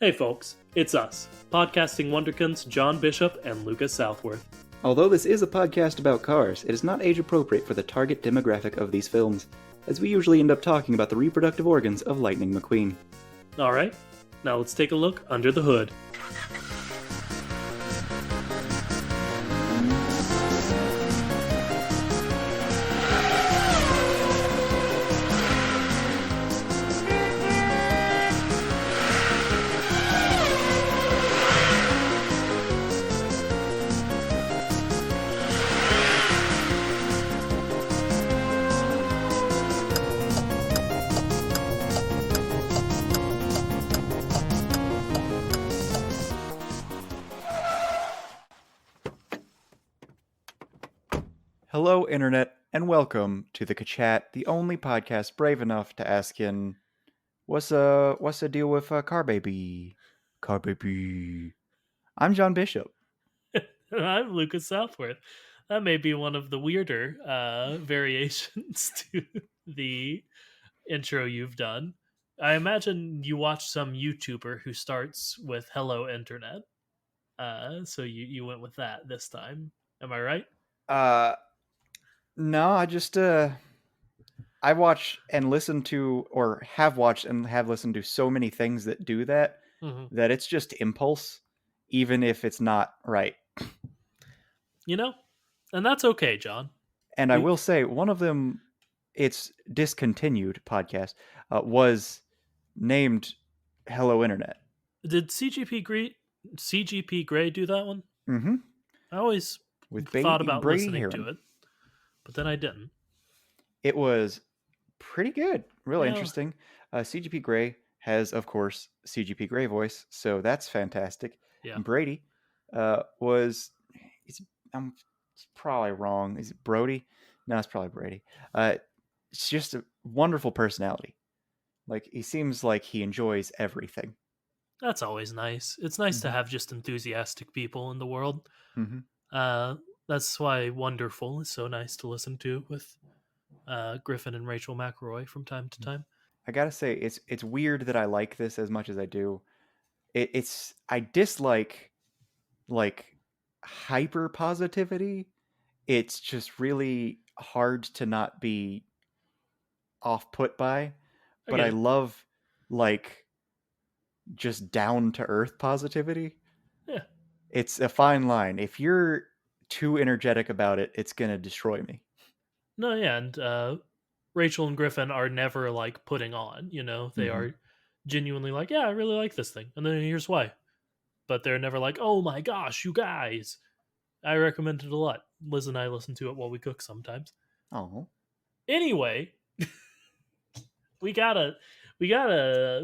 Hey folks, it's us, podcasting wonderkins John Bishop and Lucas Southworth. Although this is a podcast about cars, it is not age appropriate for the target demographic of these films, as we usually end up talking about the reproductive organs of Lightning McQueen. Alright, now let's take a look under the hood. Hello, Internet, and welcome to the Chat, the only podcast brave enough to ask in, what's the deal with Car Baby? Car Baby. I'm John Bishop. I'm Lucas Southworth. That may be one of the weirder variations to the intro you've done. I imagine you watch some YouTuber who starts with Hello Internet. So you went with that this time. Am I right? No, I watch and listen to, or have watched and have listened to so many things that do that, that it's just impulse, even if it's not right. You know? And that's okay, John. And I will say, one of them, its discontinued podcast, was named Hello Internet. Did CGP Grey do that one? Mm-hmm. I always thought about listening to it, but then I didn't. It was pretty good, really interesting. CGP Grey has, of course, CGP Grey voice, so that's fantastic. Yeah. And Brady I'm probably wrong. Is it Brody? No, it's probably Brady. It's just a wonderful personality. Like, he seems like he enjoys everything. That's always nice. It's nice to have just enthusiastic people in the world. Mm-hmm. That's why Wonderful is so nice to listen to with Griffin and Rachel McElroy from time to time. I gotta say, it's weird that I like this as much as I do. I dislike like hyper positivity. It's just really hard to not be off put by. But I love like just down to earth positivity. Yeah. It's a fine line. If you're too energetic about it, it's gonna destroy me. No, yeah, and Rachel and Griffin are never like putting on, they are genuinely like, yeah, I really like this thing. And then here's why. But they're never like, oh my gosh, you guys. I recommend it a lot. Liz and I listen to it while we cook sometimes. Oh. Anyway, we gotta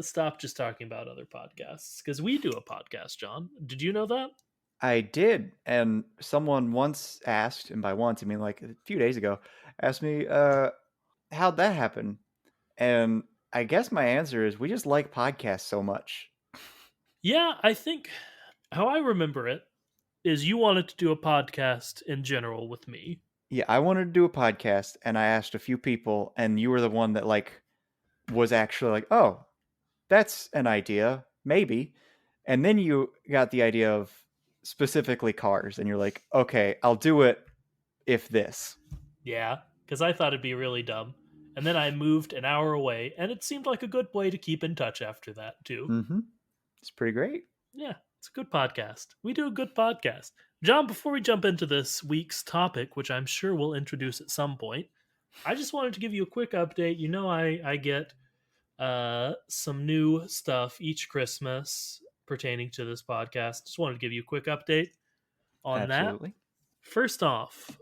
stop just talking about other podcasts because we do a podcast, John. Did you know that? I did, and someone once asked, and by once I mean like a few days ago, asked me, how'd that happen? And I guess my answer is we just like podcasts so much. Yeah, I think how I remember it is you wanted to do a podcast in general with me. Yeah, I wanted to do a podcast, and I asked a few people, and you were the one that like was actually like, oh, that's an idea, maybe. And then you got the idea of specifically cars, and you're like, okay, I'll do it if this. Yeah, because I thought it'd be really dumb. And then I moved an hour away, and it seemed like a good way to keep in touch after that, too. Mm-hmm. It's pretty great. Yeah, it's a good podcast. We do a good podcast. John, before we jump into this week's topic, which I'm sure we'll introduce at some point, I just wanted to give you a quick update. You know, I get some new stuff each Christmas pertaining to this podcast. Just wanted to give you a quick update on that. First off,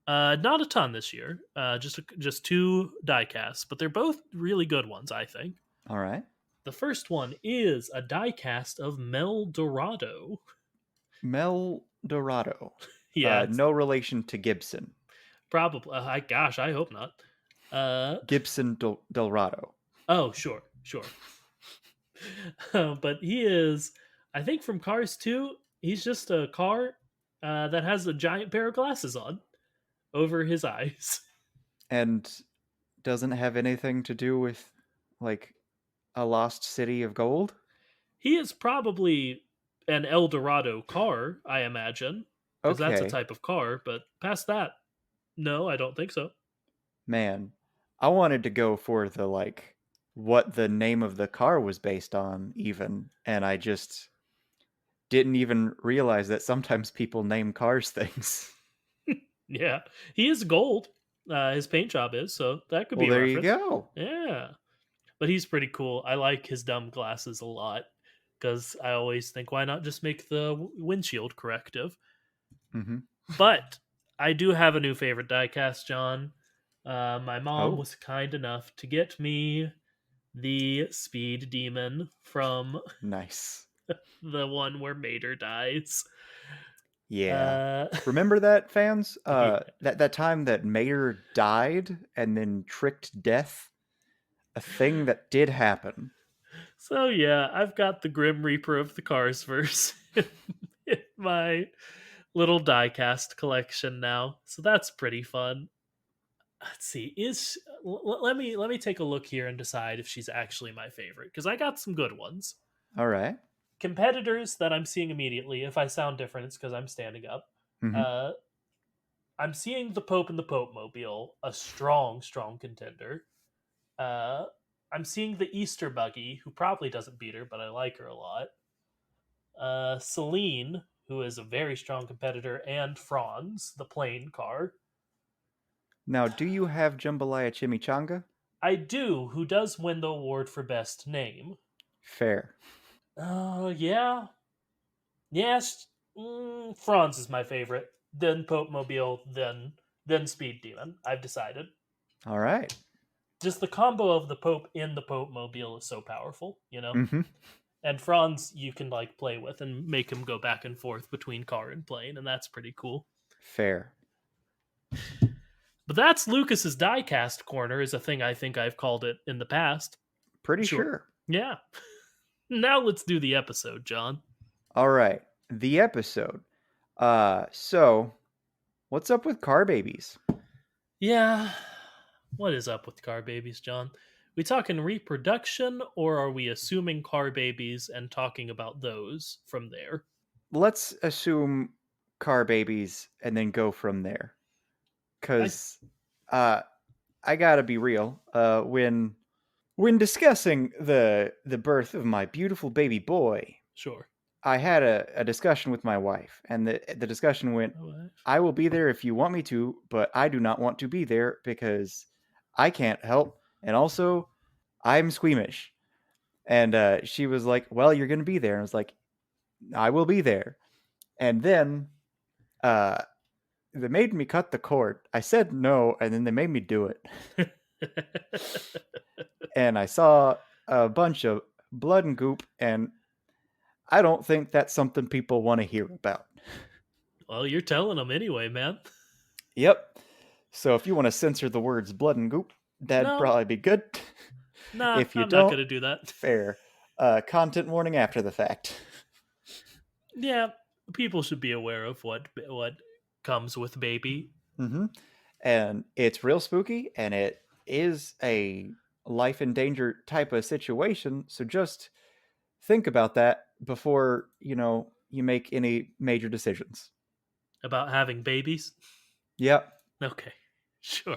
not a ton this year. Just two diecasts, but they're both really good ones, I think. All right. The first one is a diecast of Mel Dorado. Mel Dorado. Yeah. No relation to Gibson. Probably. I hope not. Gibson Dorado. Oh, sure. But he is, I think from Cars 2, he's just a car that has a giant pair of glasses on over his eyes. And doesn't have anything to do with, like, a lost city of gold? He is probably an El Dorado car, I imagine, because that's a Okay, type of car. But past that, no, I don't think so. man. I wanted to go for the like what the name of the car was based on even, and I just didn't even realize that sometimes people name cars things. Yeah, he is gold. His paint job is, so that could Well, be a there you reference. go. Yeah, but he's pretty cool. I like his dumb glasses a lot because I always think, why not just make the windshield corrective? Mhm. But I do have a new favorite diecast, John. My mom Oh, was kind enough to get me the Speed Demon from nice. the one where Mater dies. Yeah. Uh, Remember that, fans? yeah. That time that Mater died and then tricked Death? A thing that did happen. So yeah, I've got the Grim Reaper of the Cars verse in my little diecast collection now. So that's pretty fun. Let's see. Let me take a look here and decide if she's actually my favorite because I got some good ones. All right. Competitors that I'm seeing immediately. If I sound different, it's because I'm standing up. Mhm. Uh, I'm seeing the Pope and the Pope Mobile, a strong, strong contender. Uh, I'm seeing the Easter Buggy, who probably doesn't beat her, but I like her a lot. Celine, who is a very strong competitor, and Franz, the plane car. Now, do you have Jambalaya Chimichanga? I do, who does win the award for best name. Fair. Yeah, yes. Franz is my favorite. Then Pope Mobile, then Speed Demon. I've decided. All right. Just the combo of the Pope in the Pope Mobile is so powerful, you know. Mhm. And Franz, you can like play with and make him go back and forth between car and plane, and that's pretty cool. Fair. But that's Lucas's diecast corner is a thing I think I've called it in the past. Pretty Sure. sure. Yeah. Now let's do the episode, John. All right. The episode. So what's up with car babies? Yeah. What is up with car babies, John? We talking reproduction or are we assuming car babies and talking about those from there? Let's assume car babies and then go from there. I Cause uh I gotta be real. When discussing the birth of my beautiful baby boy, sure. I had a discussion with my wife, and the discussion went, I will be there if you want me to, but I do not want to be there because I can't help, and also I'm squeamish. And she was like, well, you're gonna be there. And I was like, I will be there. And then uh, they made me cut the cord. I said no, and then they made me do it. And I saw a bunch of blood and goop, and I don't think that's something people want to hear about. Well, you're telling them anyway, man. Yep. So if you want to censor the words blood and goop, that'd No, probably be good. nah, If you I'm not don't, gonna do that. fair. Content warning after the fact. Yeah, people should be aware of what comes with baby. Hmm. And it's real spooky, and it is a life in danger type of situation. So just think about that before you make any major decisions. About having babies. Yep. Okay, sure.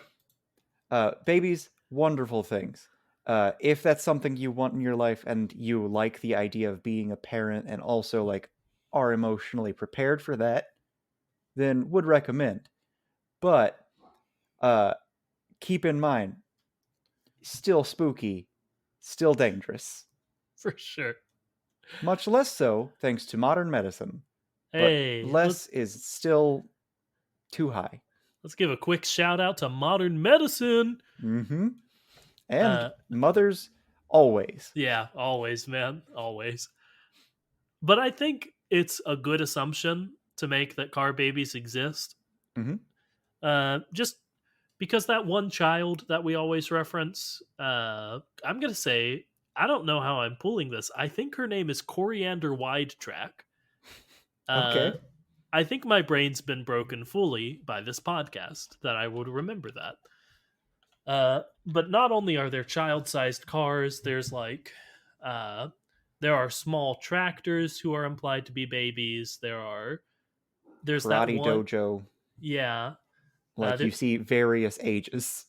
Babies, wonderful things. If that's something you want in your life and you like the idea of being a parent and also like are emotionally prepared for that, then would recommend. But uh, keep in mind, still spooky, still dangerous. For sure. Much less so thanks to modern medicine, but Hey, less is still too high. let's give a quick shout out to modern medicine. Mm-hmm. And Uh, mothers always. yeah, always, man, always. But I think it's a good assumption to make that car babies exist. Mm-hmm. Just because that one child that we always reference, I'm gonna say I don't know how I'm pulling this. I think her name is Coriander Wide Track. Uh, Okay. I think my brain's been broken fully by this podcast that I would remember that. But not only are there child-sized cars, uh, There are small tractors who are implied to be babies. There's that Karate one. dojo. Yeah. Like There, you see various ages.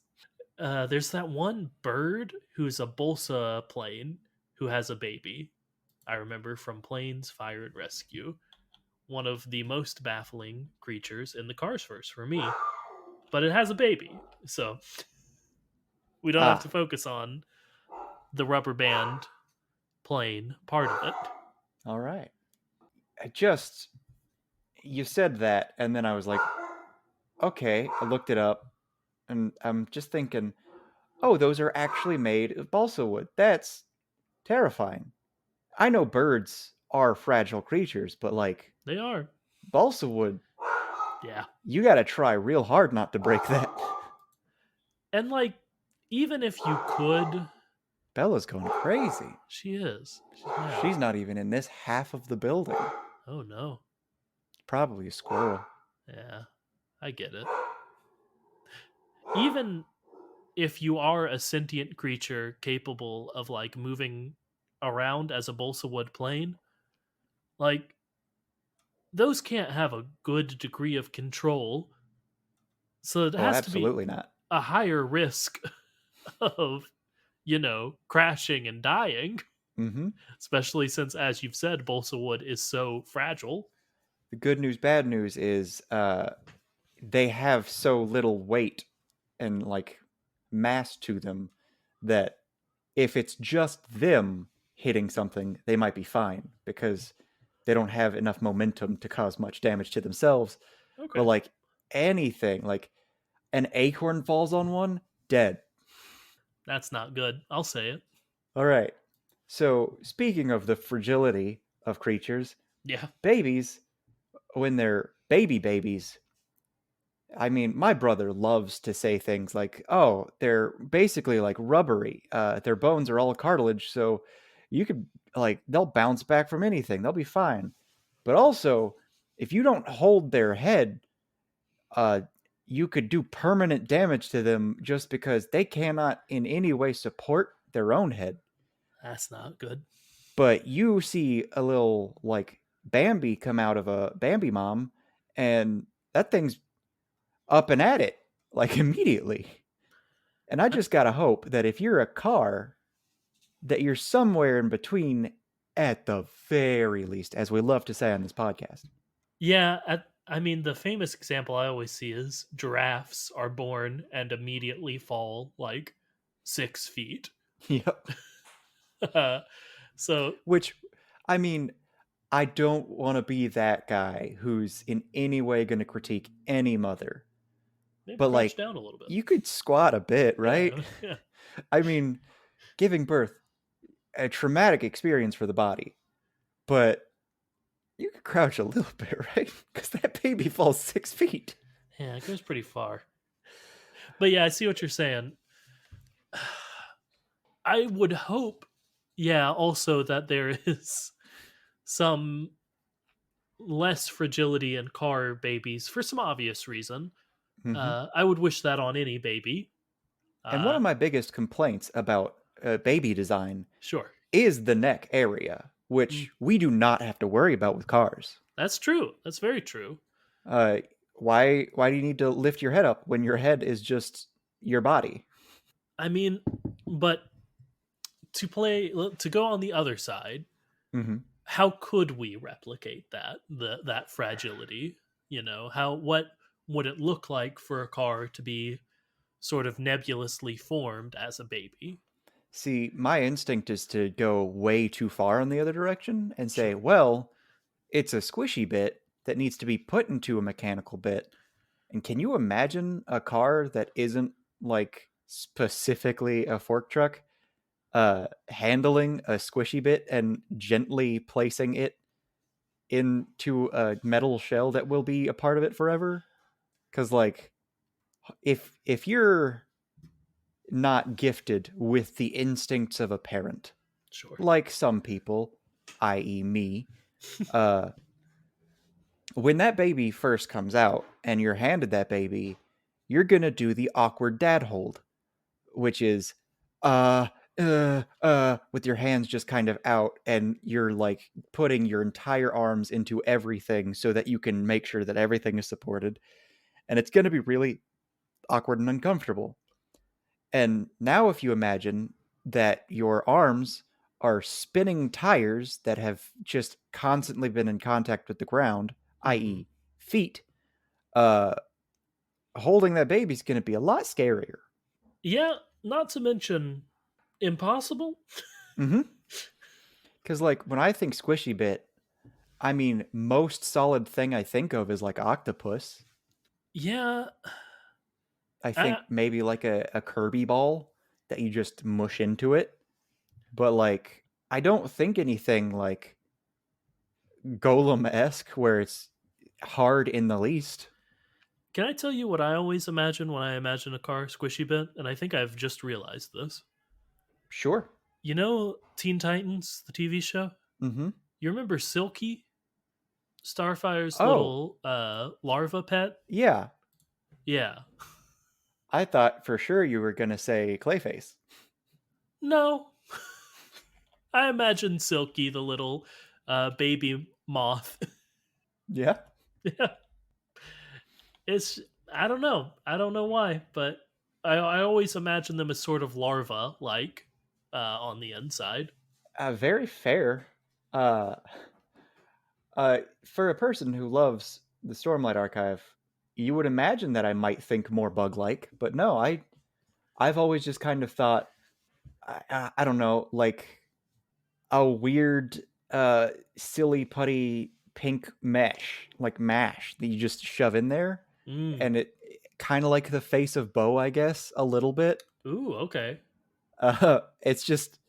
there's that one bird who's a balsa plane who has a baby. I remember from Planes, Fire, and Rescue. One of the most baffling creatures in the Cars verse for me. But it has a baby, so we don't have to Ah, focus on the rubber band plane part of it. all right. I just you said that, and then I was like, okay. I looked it up, and I'm just thinking, oh, those are actually made of balsa wood. That's terrifying. I know birds are fragile creatures, but like They are. balsa wood, Yeah. you got to try real hard not to break that. And like, even if you could, Bella's going crazy. she is. She's mad. She's not even in this half of the building. Oh no. Probably a squirrel. Yeah, I get it. Even if you are a sentient creature capable of like moving around as a balsa wood plane, like those can't have a good degree of control. So it Oh, has to be absolutely not. a higher risk of, crashing and dying, Mm-hmm. especially since, as you've said, balsa wood is so fragile. The good news, bad news is they have so little weight and like mass to them that if it's just them hitting something, they might be fine because they don't have enough momentum to cause much damage to themselves. But Okay, like anything, like an acorn falls on one, dead. that's not good. I'll say it. All right. So, speaking of the fragility of creatures, Yeah, babies, when they're babies, I mean, my brother loves to say things like, "Oh, they're basically like rubbery. Their bones are all cartilage, so you could like they'll bounce back from anything. They'll be fine." But also, if you don't hold their head, uh, you could do permanent damage to them just because they cannot in any way support their own head. that's not good. But you see a little like Bambi come out of a Bambi mom, and that thing's up and at it like immediately. And I just gotta hope that if you're a car, that you're somewhere in between at the very least, as we love to say on this podcast. Yeah, I mean, the famous example I always see is giraffes are born and immediately fall like 6 feet. Yep. So Which, I mean, I don't want to be that guy who's in any way going to critique any mother. maybe But crouch like, down a little bit. you could squat a bit, right? Yeah, yeah. I mean, giving birth, a traumatic experience for the body, but you could crouch a little bit, right? Because that baby falls 6 feet. Yeah, it goes pretty far. But yeah, I see what you're saying. I would hope, yeah, also that there is some less fragility in car babies for some obvious reason. Mm-hmm. I would wish that on any baby. And one Uh, of my biggest complaints about baby design sure. is the neck area, Mm, which we do not have to worry about with cars. that's true. That's very true. Uh, why do you need to lift your head up when your head is just your body? I mean, but to go on the other side, Mm-hmm. how could we replicate that fragility? How what would it look like for a car to be sort of nebulously formed as a baby? See, my instinct is to go way too far in the other direction and say, Sure. well, it's a squishy bit that needs to be put into a mechanical bit. And can you imagine a car that isn't like specifically a fork truck handling a squishy bit and gently placing it into a metal shell that will be a part of it forever? Because like if you're not gifted with the instincts of a parent, Sure. like some people, i.e., me, uh, when that baby first comes out and you're handed that baby, you're gonna do the awkward dad hold, which is, with your hands just kind of out, and you're like putting your entire arms into everything so that you can make sure that everything is supported. And it's going to be really awkward and uncomfortable. And now, if you imagine that your arms are spinning tires that have just constantly been in contact with the ground, Hmm. i.e., feet, uh, holding that baby's going to be a lot scarier. Yeah, not to mention impossible. Mm-hmm. Because, like, when I think squishy bit, I mean, most solid thing I think of is like octopus. Yeah, I I think maybe like a Kirby ball that you just mush into it. But, like, I don't think anything like Golem esque where it's hard in the least. can I tell you what I always imagine when I imagine a car squishy bit, and I think I've just realized this. Sure. You know Teen Titans, the TV show? Mm-hmm. You remember Silky, Starfire's Oh, little larva pet? yeah. Yeah. I thought for sure you were gonna say Clayface. No, I imagine Silky, the little baby moth. Yeah. Yeah, it's I don't know. I don't know why, but I always imagine them as sort of larva like on the inside. Very fair. Uh, for a person who loves the Stormlight Archive, you would imagine that I might think more bug-like, but no, I've always just kind of thought I don't know, like a weird, silly putty pink mesh, like mash that you just shove in there, Mm. and it kind of like the face of Bo, I guess, a little bit. Ooh, okay. It's just,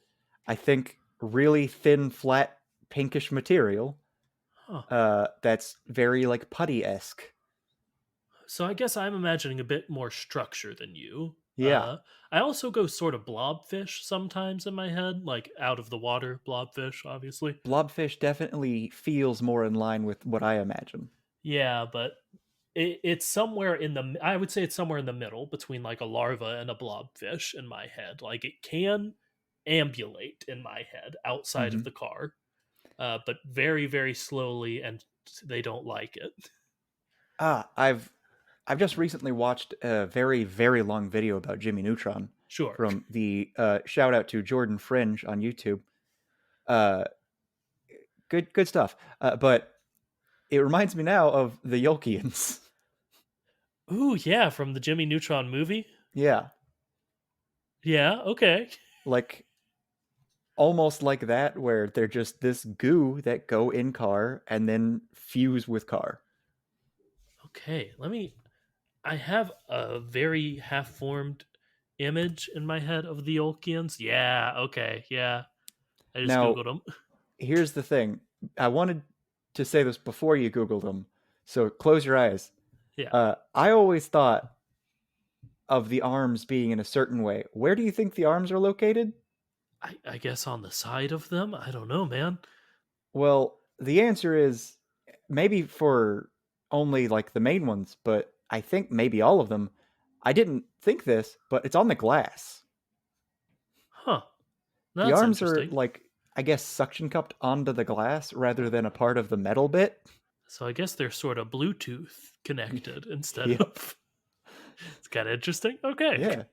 I think, really thin, flat, pinkish material. Huh. That's very like putty esque. So I guess I'm imagining a bit more structure than you. Yeah, I also go sort of blobfish sometimes in my head, like out of the water blobfish, obviously. blobfish definitely feels more in line with what I imagine. Yeah, but it's somewhere in the. I would say it's somewhere in the middle between like a larva and a blobfish in my head. Like it can ambulate in my head outside of Hmm. the car, but very very slowly, and they don't like it. I've just recently watched a very very long video about Jimmy Neutron Sure. from the shout out to Jordan Fringe on YouTube. Uh, good stuff. But it reminds me now of the Yolkians. Ooh, yeah, from the Jimmy Neutron movie. Yeah, Yeah. Okay. like almost like that, where they're just this goo that go in car and then fuse with car. Okay. Let me. I have a very half formed image in my head of the Olkians. Yeah. Okay. Yeah. I just Now, googled them. here's the thing. I wanted to say this before you Googled them, so close your eyes. Yeah. I always thought of the arms being in a certain way. Where do you think the arms are located? I guess on the side of them. I don't know, man. Well, the answer is maybe for only like the main ones, but I think maybe all of them. I didn't think this, but it's on the glass. Huh. The That's arms are interesting. like, I guess, suction cupped onto the glass rather than a part of the metal bit. So I guess they're sort of Bluetooth connected instead Yep. of. It's kind of interesting. Okay. Yeah.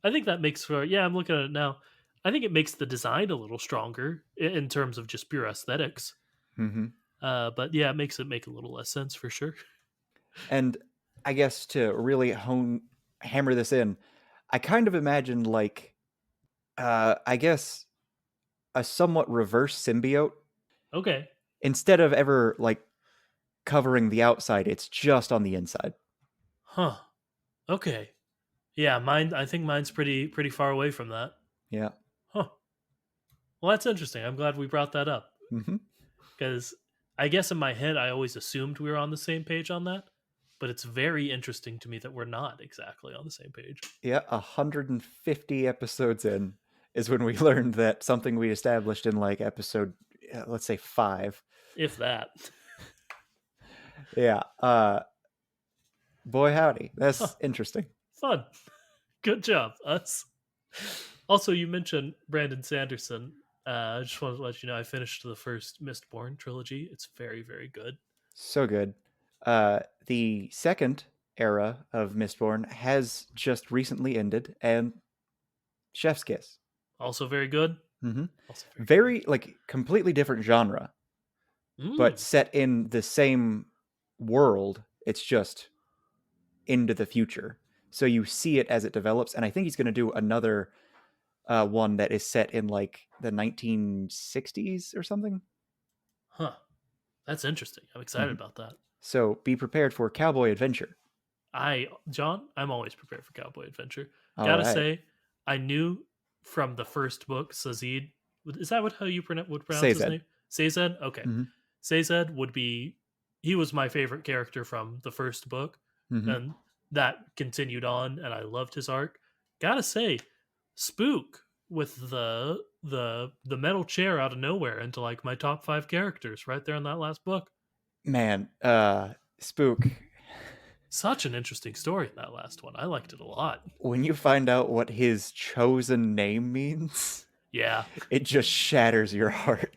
I think that makes for. Yeah, I'm looking at it now. I think it makes the design a little stronger in terms of just pure aesthetics. Hmm. But yeah, it makes it make a little less sense for sure. And I guess to really hammer this in, I kind of imagined like, I guess, a somewhat reverse symbiote. Okay. Instead of ever like covering the outside, it's just on the inside. Huh. Okay. Yeah, mine. I think mine's pretty far away from that. Yeah. Huh. Well, that's interesting. I'm glad we brought that up Hmm. because I guess in my head I always assumed we were on the same page on that, but it's very interesting to me that we're not exactly on the same page. Yeah, 150 episodes in is when we learned that something we established in like episode, let's say 5. If that. Yeah. Boy howdy, Huh. that's interesting. Fun. Good job, us. Also, you mentioned Brandon Sanderson. I just wanted to let you know I finished the first Mistborn trilogy. It's very, very good. So good. The second era of Mistborn has just recently ended, and chef's kiss. Also very good. Mm-hmm. Also very good. Very like completely different genre, but Mm, set in the same world. It's just into the future, so you see it as it develops. And I think he's going to do another one that is set in like the 1960s or something. huh. That's interesting. I'm excited Mm-hmm. about that. So be prepared for cowboy adventure. John, I'm always prepared for cowboy adventure. All Gotta right, say, I knew from the first book, Sazid. Is that what how you would pronounce say his Zed. name? Sazed. Okay, Mm-hmm. Sazed would be. He was my favorite character from the first book, Mm-hmm. and that continued on, and I loved his arc. Gotta say, Spook with the metal chair out of nowhere into like my top five characters right there in that last book. Man, Spook. Such an interesting story in that last one. I liked it a lot. When you find out what his chosen name means, Yeah, it just shatters your heart.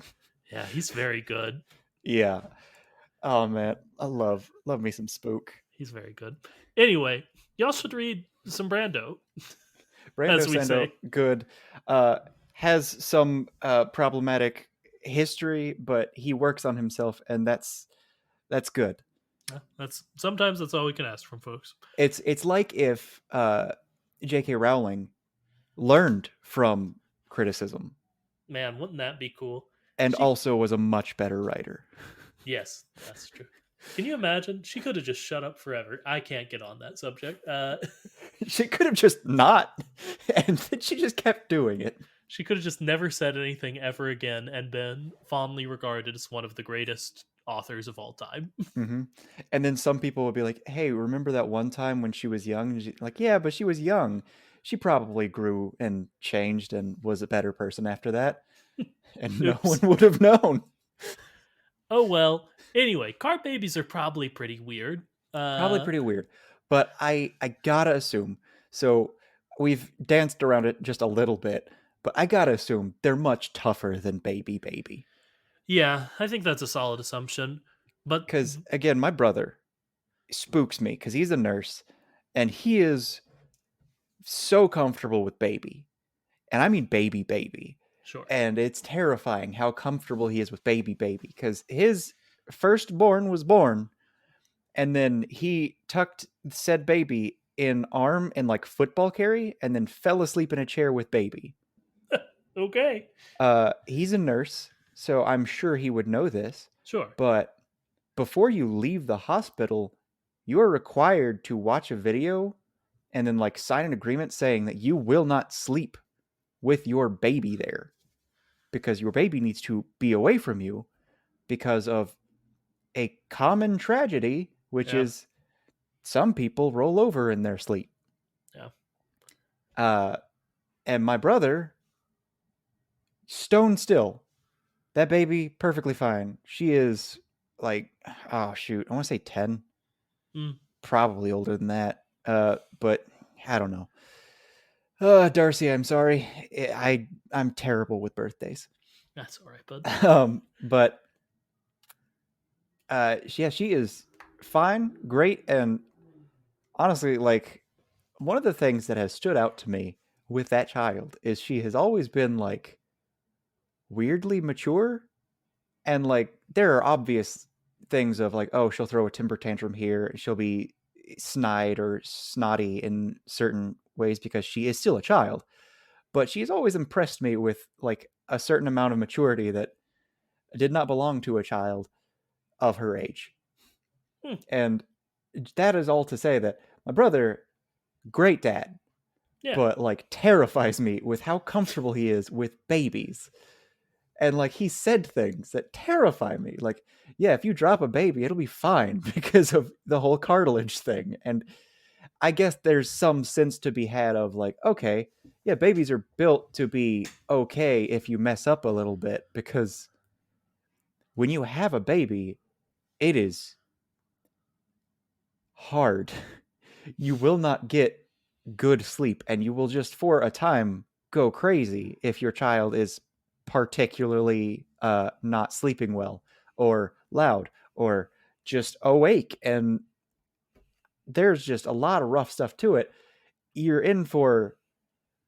yeah, he's very good. Yeah. Oh man, I love me some Spook. He's very good. Anyway, y'all should read some Brando, Brando as we Sando, say. good. Uh, has some problematic history, but he works on himself, and that's good. Yeah, that's sometimes that's all we can ask from folks. It's like if J.K. Rowling learned from criticism Man, wouldn't that be cool? and She, also was a much better writer. yes, that's true. Can you imagine? She could have just shut up forever. I can't get on that subject. She could have just not, and then she just kept doing it. She could have just never said anything ever again and been fondly regarded as one of the greatest authors of all time. Mm-hmm. And then some people would be like, "Hey, remember that one time when she was young?" And like, "Yeah, but she was young. She probably grew and changed and was a better person after that." And no one Oops. would have known. Oh well. Anyway, car babies are probably pretty weird. Probably pretty weird, but I gotta assume. So we've danced around it just a little bit, but I gotta assume they're much tougher than baby. Yeah, I think that's a solid assumption. But Because again, my brother spooks me because he's a nurse, and he is so comfortable with baby, and I mean baby. sure. And it's terrifying how comfortable he is with baby because his firstborn was born, and then he tucked said baby in arm and like football carry, and then fell asleep in a chair with baby. Okay. He's a nurse, so I'm sure he would know this, Sure. but before you leave the hospital, you are required to watch a video and then like sign an agreement saying that you will not sleep with your baby there because your baby needs to be away from you because of a common tragedy, which Yeah. is some people roll over in their sleep. Yeah. Uh, and my brother, stone still. That baby, perfectly fine. She is like, oh shoot, I want to say 10, Mm, probably older than that. But I don't know. Darcy, I'm sorry. I'm terrible with birthdays. that's all right, bud. But yeah, she is fine, great, and honestly, like one of the things that has stood out to me with that child is she has always been like weirdly mature, and like there are obvious things of like, oh, she'll throw a temper tantrum here, and she'll be snide or snotty in certain ways because she is still a child. But she's always impressed me with like a certain amount of maturity that did not belong to a child of her age. Hmm. And that is all to say that my brother, great dad, Yeah. but like terrifies me with how comfortable he is with babies. And like he said things that terrify me. Like, yeah, if you drop a baby, it'll be fine because of the whole cartilage thing. And I guess there's some sense to be had of like, okay, yeah, babies are built to be okay if you mess up a little bit because when you have a baby, it is hard. You will not get good sleep and you will just for a time go crazy if your child is particularly not sleeping well or loud or just awake, and there's just a lot of rough stuff to it. You're in for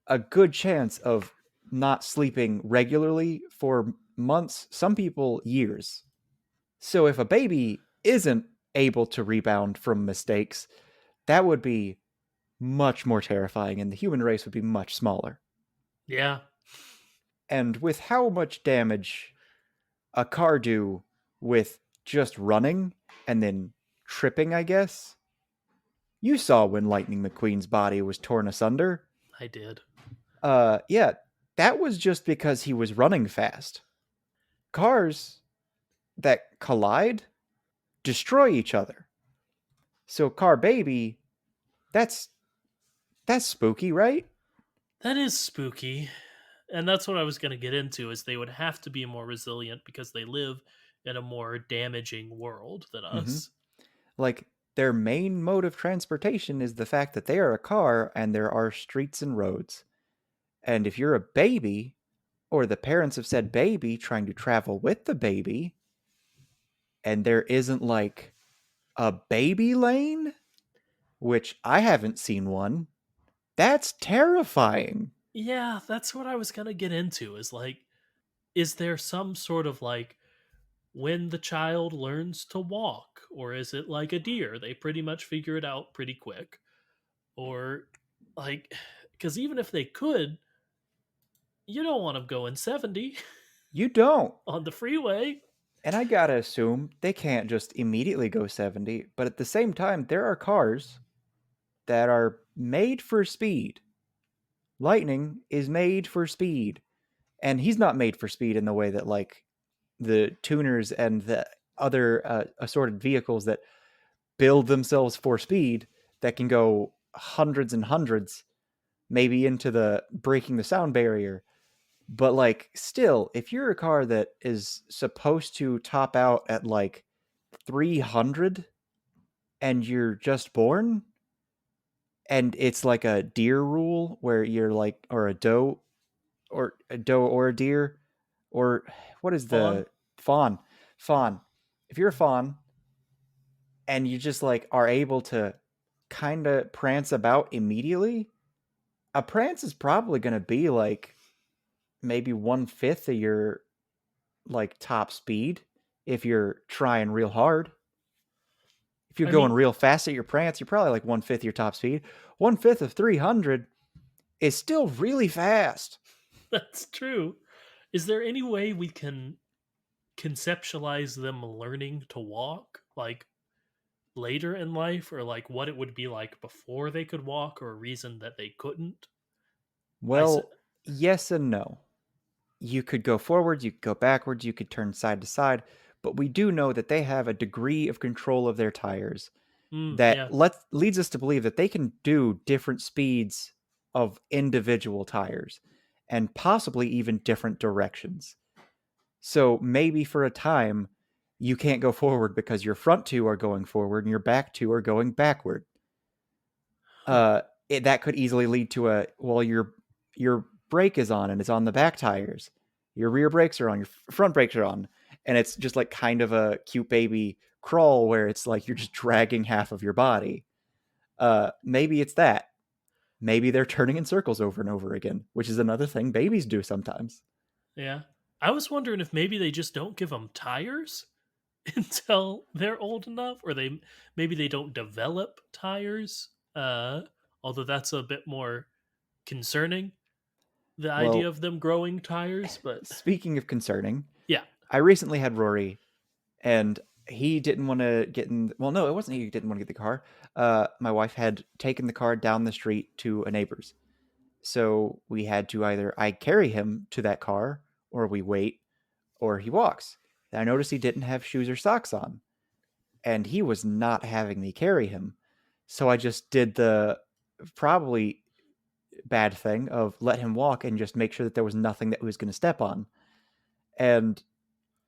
a good chance of not sleeping regularly for months, some people years. So if a baby isn't able to rebound from mistakes, that would be much more terrifying, and the human race would be much smaller. Yeah, And with how much damage a car do with just running and then tripping, I guess, you saw when Lightning McQueen's body was torn asunder. I did. Yeah, that was just because he was running fast. Cars that collide destroy each other. So car baby, that's that's spooky, right? That is spooky. And that's what I was going to get into is they would have to be more resilient because they live in a more damaging world than Mm-hmm. us. Like their main mode of transportation is the fact that they are a car and there are streets and roads. And if you're a baby, or the parents have said baby trying to travel with the baby, and there isn't like a baby lane, which I haven't seen one, that's terrifying. Yeah, that's what I was going to get into is like is there some sort of like when the child learns to walk or is it like a deer they pretty much figure it out pretty quick or like cuz even if they could you don't want them going 70 You don't. on the freeway. And I gotta assume they can't just immediately go 70, but at the same time, there are cars that are made for speed. Lightning is made for speed. And he's not made for speed in the way that, like, the tuners and the other assorted vehicles that build themselves for speed that can go hundreds and hundreds, maybe into the breaking the sound barrier. But like still, if you're a car that is supposed to top out at like 300 and you're just born, and it's like a deer rule where you're like, or a doe or a deer, or what is Fawn. the fawn? Fawn. If you're a fawn and you just like are able to kind of prance about immediately, a prance is probably going to be like maybe 1/5 of your like top speed if you're trying real hard. If you're I going mean, real fast at your prance, you're probably like 1/5 your top speed. 1/5 of 300 is still really fast. that's true. Is there any way we can conceptualize them learning to walk like later in life or like what it would be like before they could walk or a reason that they couldn't? I s- Well, yes and no. You could go forwards, you could go backwards, you could turn side to side, but we do know that they have a degree of control of their tires that yeah. leads us to believe that they can do different speeds of individual tires and possibly even different directions. So maybe for a time you can't go forward because your front two are going forward and your back two are going backward. Huh. That could easily lead to a well, your brake is on and it's on the back tires, your rear brakes are on, your front brakes are on, and it's just like kind of a cute baby crawl where it's like you're just dragging half of your body. Maybe it's that. Maybe they're turning in circles over and over again, which is another thing babies do sometimes. Yeah. I was wondering if maybe they just don't give them tires until they're old enough or they maybe they don't develop tires. Although that's a bit more concerning the idea Well, of them growing tires, but speaking of concerning, yeah. I recently had Rory, and he didn't want to get in. Well, no, it wasn't he who didn't want to get the car. My wife had taken the car down the street to a neighbor's. So we had to either I carry him to that car, or we wait, or he walks. And I noticed he didn't have shoes or socks on, and he was not having me carry him. So I just did the probably bad thing of let him walk and just make sure that there was nothing that he was going to step on. And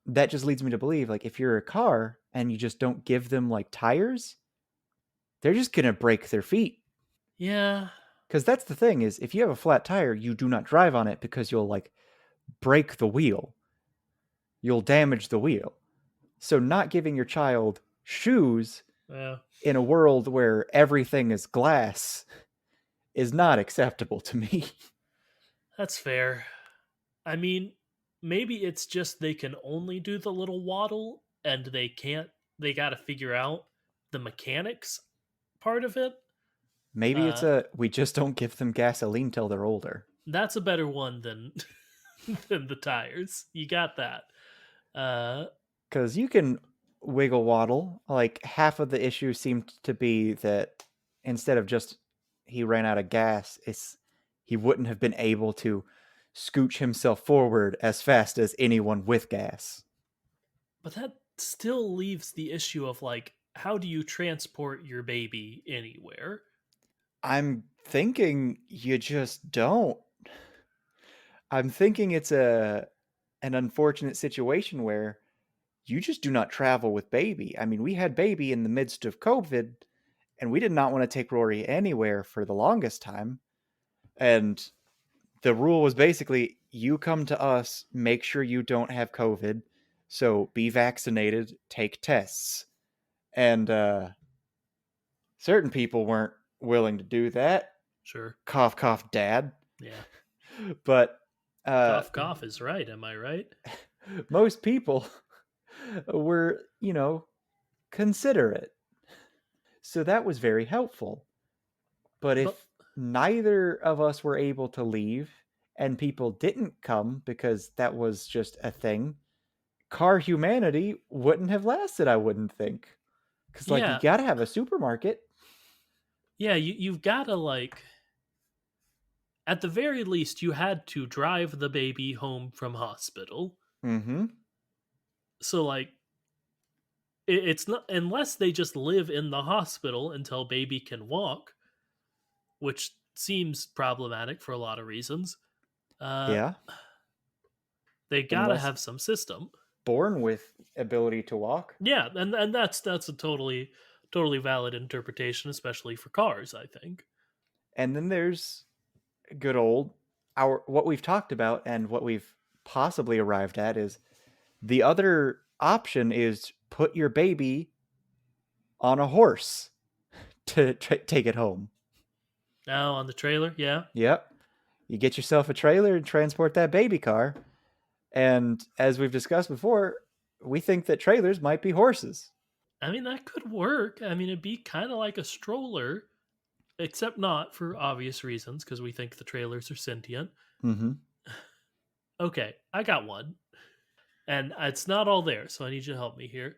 that just leads me to believe like if you're a car and you just don't give them like tires, they're just going to break their feet. Yeah. Because that's the thing is, if you have a flat tire, you do not drive on it because you'll like break the wheel. You'll damage the wheel. So not giving your child shoes Yeah, in a world where everything is glass is not acceptable to me. that's fair. I mean, maybe it's just they can only do the little waddle and they can't, they got to figure out the mechanics part of it. Maybe it's Uh, a we just don't give them gasoline till they're older. that's a better one than than the tires. You got that. Uh, Because you can wiggle waddle. Like half of the issue seemed to be that instead of just he ran out of gas, it's he wouldn't have been able to scooch himself forward as fast as anyone with gas. but that still leaves the issue of like, how do you transport your baby anywhere? I'm thinking you just don't. I'm thinking it's a an unfortunate situation where you just do not travel with baby. I mean, we had baby in the midst of COVID and we did not want to take Rory anywhere for the longest time. And the rule was basically you come to us, make sure you don't have COVID. So be vaccinated, take tests. And certain people weren't willing to do that. Sure. Cough, cough, dad. Yeah. But uh, Cough, cough is right. Am I right? most people were, considerate. So that was very helpful. But But if neither of us were able to leave and people didn't come because that was just a thing, car humanity wouldn't have lasted, I wouldn't think. Because, like, you yeah, gotta have a supermarket. yeah, you've got to like, at the very least, you had to drive the baby home from hospital. Mm hmm. So like, it's not, unless they just live in the hospital until baby can walk, which seems problematic for a lot of reasons. Uh, Yeah. they gotta Unless have some system. born with ability to walk. Yeah, and that's a totally valid interpretation, especially for cars. I think. And then there's good old our what we've talked about and what we've possibly arrived at is the other option is put your baby on a horse to take it home. Now on the trailer, yeah. Yep. You get yourself a trailer and transport that baby car. And as we've discussed before, we think that trailers might be horses. I mean that could work. I mean it'd be kind of like a stroller, except not for obvious reasons because we think the trailers are sentient. Mm-hmm. Okay, I got one, and it's not all there, so I need you to help me here.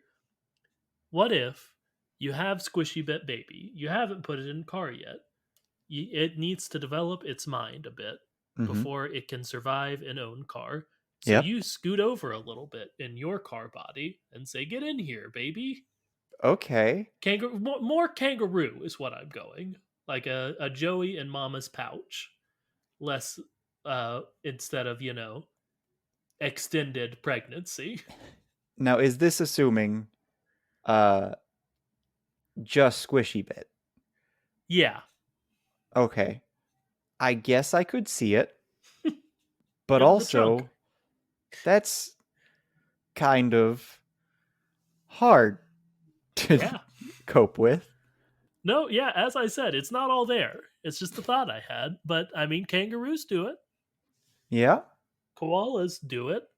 What if you have Squishy Bit Baby? You haven't put it in car yet. It needs to develop its mind a bit Mm-hmm. before it can survive an own car. So Yep. you scoot over a little bit in your car body and say, "Get in here, baby." Okay. Kangaroo, more kangaroo is what I'm going. Like a Joey and Mama's pouch, less instead of extended pregnancy. Now, is this assuming uh just squishy bit? Yeah, Okay. I guess I could see it, but in the trunk. also that's kind of hard to Yeah. cope with. No, yeah, as I said, it's not all there. It's just a thought I had. But I mean, kangaroos do it, Yeah. koalas do it,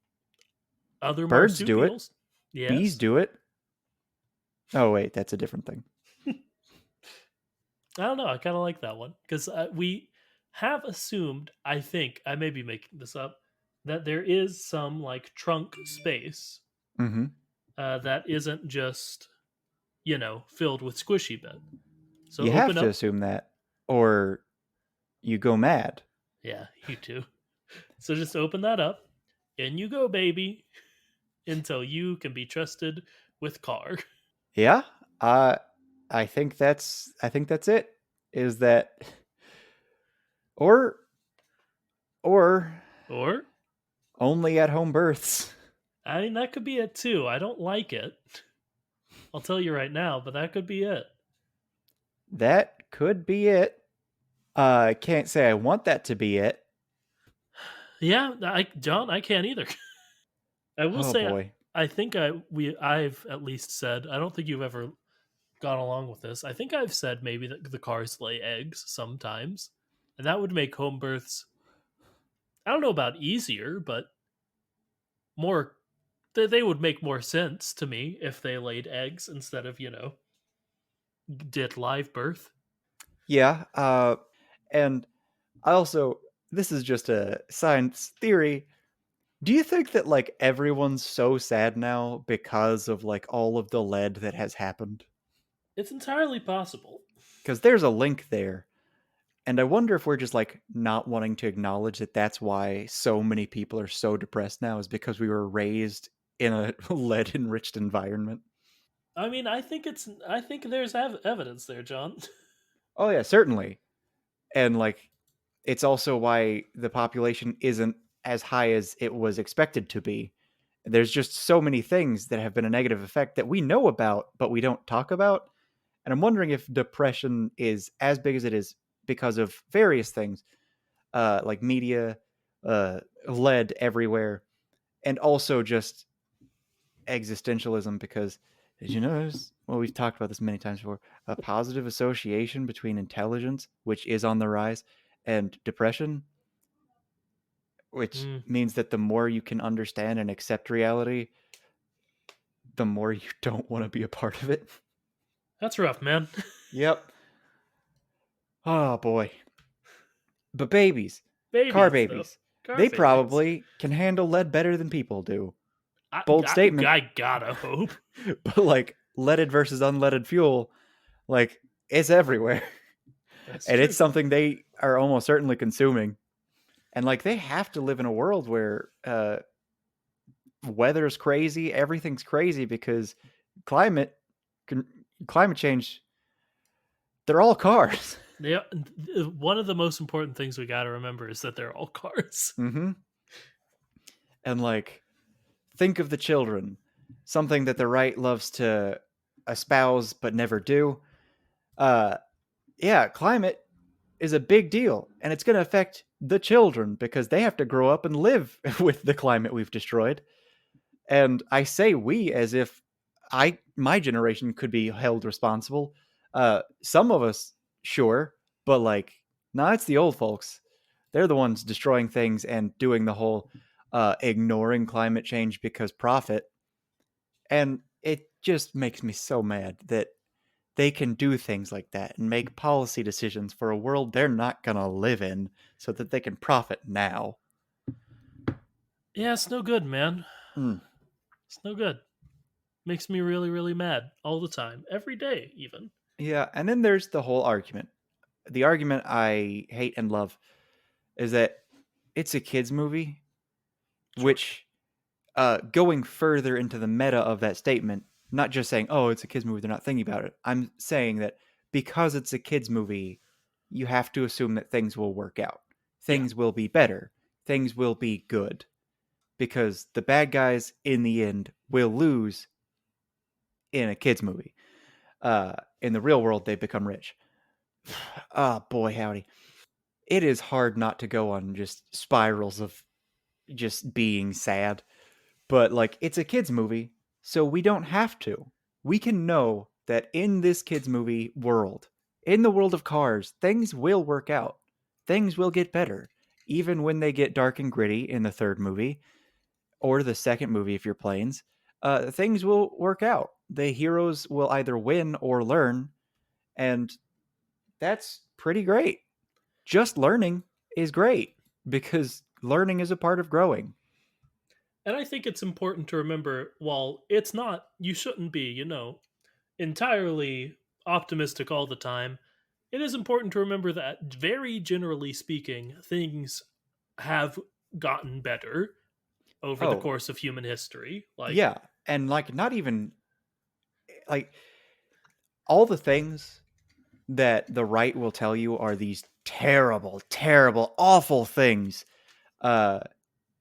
other Birds do it. marsupials. Bees Yes. do it. Oh wait, that's a different thing. I don't know. I kind of like that one because we have assumed, I think, I may be making this up, that there is some like trunk space Mm-hmm. that isn't just, filled with squishy bit. So You have open to up. assume that, or you go mad. Yeah, you too. So just open that up. In you go, baby, until you can be trusted with car. Yeah. Uh, I think that's it. Is that or or Or, only at home births? I mean, that could be it too. I don't like it. I'll tell you right now, but that could be it. That could be it. Can't say I want that to be it. Yeah, John, I can't either. I will Oh say, boy. I think I've at least said, I don't think you've ever gone along with this. I think I've said maybe that the cars lay eggs sometimes, and that would make home births. I don't know about easier, but more. They would make more sense to me if they laid eggs instead of did live birth. Yeah. And I also, this is just a science theory. Do you think that like everyone's so sad now because of like all of the lead that has happened? It's entirely possible. Because there's a link there. And I wonder if we're just like not wanting to acknowledge that that's why so many people are so depressed now is because we were raised in a lead enriched environment. I mean, I think there's evidence there, John. Oh yeah, certainly. And like it's also why the population isn't as high as it was expected to be. There's just so many things that have been a negative effect that we know about but we don't talk about. And I'm wondering if depression is as big as it is because of various things, like media, lead everywhere, and also just existentialism. Because did you notice? Well, we've talked about this many times before. A positive association between intelligence, which is on the rise, and depression, which Mm, means that the more you can understand and accept reality, the more you don't want to be a part of it. that's rough, man. Yep. Oh boy. But babies, car Babies, though. babies, Car they babies. probably can handle lead better than people do. I, Bold I, statement. I gotta hope. But like leaded versus unleaded fuel, like it's everywhere. That's And it's true. something they are almost certainly consuming. And like they have to live in a world where weather's crazy, everything's crazy because climate climate change, they're all cars. Yeah, one of the most important things we gotta remember is that they're all cars. Mm-hmm. And like think of the children, something that the right loves to espouse but never do. Uh yeah, climate is a big deal and it's going to affect the children because they have to grow up and live with the climate we've destroyed. And I say we as if my generation could be held responsible. Some of us sure, but like no, it's the old folks. They're the ones destroying things and doing the whole ignoring climate change because profit. And it just makes me so mad that they can do things like that and make policy decisions for a world they're not going to live in so that they can profit now. Yeah, it's no good, man. Mm. It's no good. Makes me really, really mad all the time, every day, even. Yeah, and then there's the whole argument. The argument I hate and love is that it's a kids movie, Sure. which going further into the meta of that statement, not just saying, "Oh, it's a kids movie, they're not thinking about it." I'm saying that because it's a kids movie, you have to assume that things will work out. Yeah. Things will be better. Things will be good because the bad guys in the end will lose in a kids movie. In the real world, they become rich. Oh boy, howdy! It is hard not to go on just spirals of just being sad. But like, it's a kids movie, so we don't have to. We can know that in this kids movie world, in the world of cars, things will work out. Things will get better, even when they get dark and gritty in the third movie or the second movie if you're planes, things will work out. The heroes will either win or learn, and that's pretty great. Just learning is great because learning is a part of growing. And I think it's important to remember while it's not, you shouldn't be, entirely optimistic all the time. It is important to remember that, very generally speaking, things have gotten better over the Oh, course of human history. Like, yeah. And like, not even like all the things that the right will tell you are these terrible, terrible, awful things. Uh,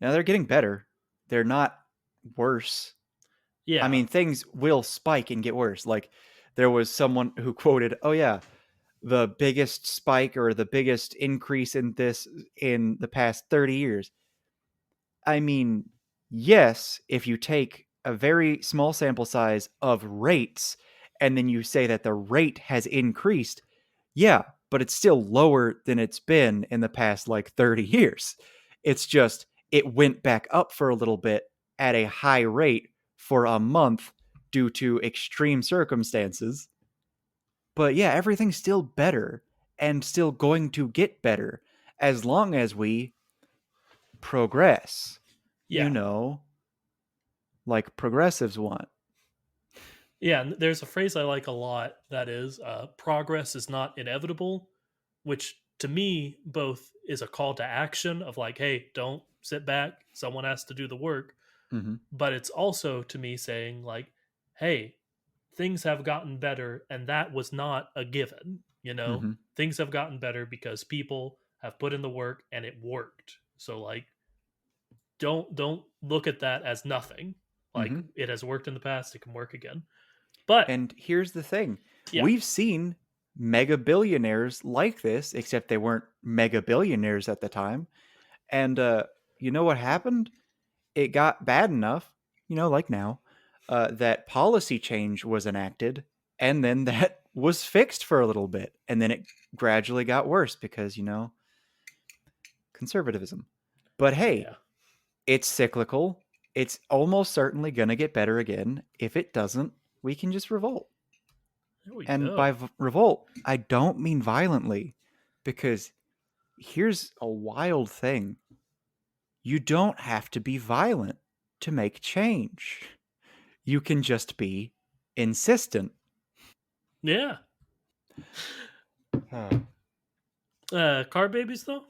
Now they're getting better. They're not worse. I yeah, mean, things will spike and get worse. Like there was someone who quoted, "Oh yeah, the biggest spike or the biggest increase in this in the past 30 years. I mean, yes, if you take a very small sample size of rates and then you say that the rate has increased, yeah, but it's still lower than it's been in the past like 30 years. It's just it went back up for a little bit at a high rate for a month due to extreme circumstances. But yeah, everything's still better and still going to get better as long as we progress. You Yeah. know, like progressives want. Yeah, and there's a phrase I like a lot that is progress is not inevitable, which to me both is a call to action of like, hey, don't sit back, someone has to do the work, Mm-hmm. but it's also to me saying like, hey, things have gotten better and that was not a given, you know? Mm-hmm. Things have gotten better because people have put in the work and it worked. So like don't look at that as nothing. Like Mm-hmm. it has worked in the past, it can work again. But And here's the thing: yeah. we've seen mega billionaires like this, except they weren't mega billionaires at the time. And you know what happened? It got bad enough, like now, that policy change was enacted, and then that was fixed for a little bit, and then it gradually got worse because conservatism. But hey, Yeah. it's cyclical. It's almost certainly going to get better again. If it doesn't, we can just revolt. There we And by go. revolt, I don't mean violently, because here's a wild thing: you don't have to be violent to make change. You can just be insistent. Yeah. Huh. Car babies though?